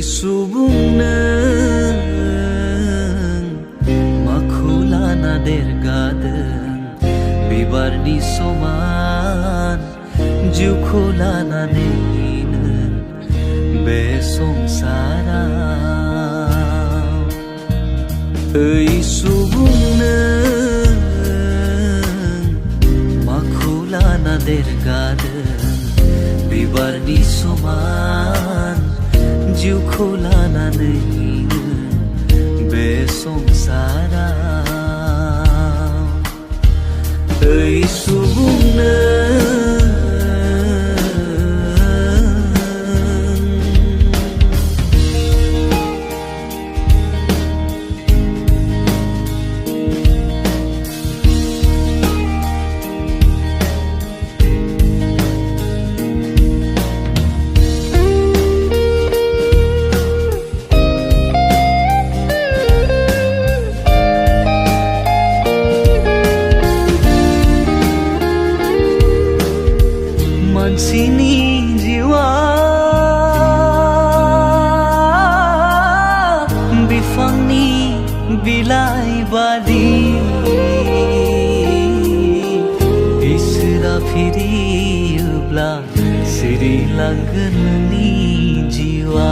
सुबुं नों माखौ लाना देरगादों बिबारनि समान जिउखौ लानानै नों बे संसाराव ओइ सुबुं नों माखौ लाना देरगादों बिबारनि समान जिउखौ लानानै बे संसाराव ओइ सुबुं मानसिनि जिउआ बिफांनि बिलाइ बादि इसोरा फिरियोब्ला सिरिलांगोन नोंनि जिउआ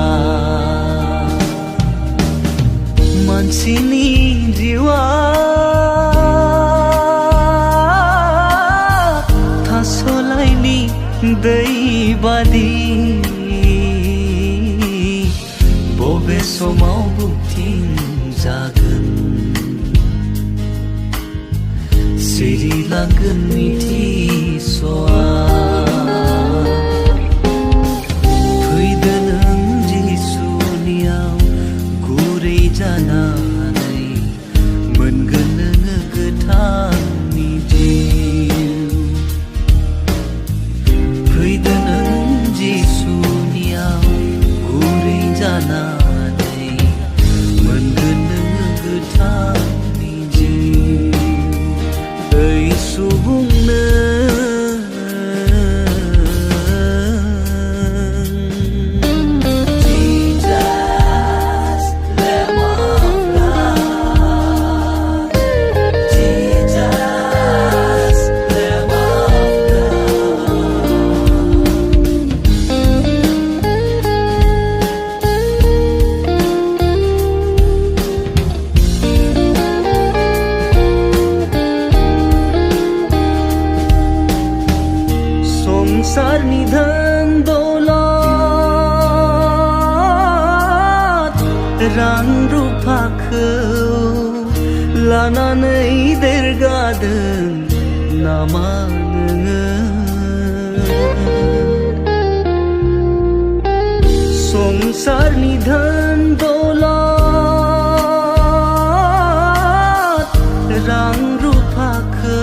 मानसिनि जिउआ थास'लाइनि दै बादि बबे समाव बुथिं जागोन सिरिलांगोन मिथिस'आ फैदो नों जिसुनियाव गुरै जानानै मोनगोन नोङो गोथांनि जिउ फैदो नों जिसुनियाव गुरै जानानै मोनगोन नोङो गोथांनि जिउ ओइ सुबुं संसारनि धन दौलत रां रुफाखौ लानानै देरगादों नामा नोङो संसारनि धन दौलत रां रुफाखौ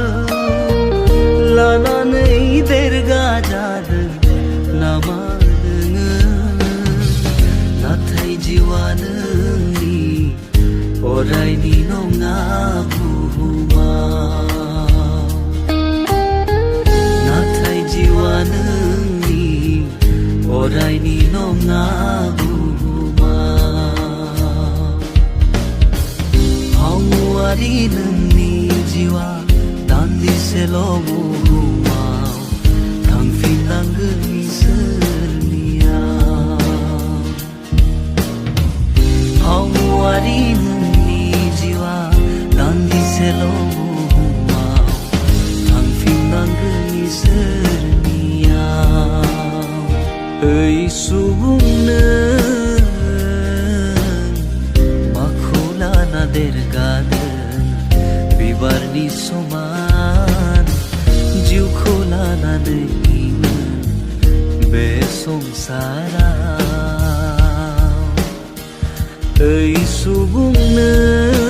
लानानै देरगाजादों नामा नोङो नाथाय जिउआ नोंनि अरायनि नङा बुहुमाव नाथाय जिउआ नोंनि अरायनि नङा बुहुमाव फावमुवारि नोंनि जिउआ दान्दिसेल' बुहुमाव थांफिननांगोन इसोरनियाव फावमुवारि नोंनि जिउआ दान्दिसेल' बुहुमाव थांफिननांगोन इसोरनियाव ओइ सुबुं नों माखौ लाना देरगादों बिबारनि समान जिउखौ लानानै बे संसाराव ओइ सुबुं नों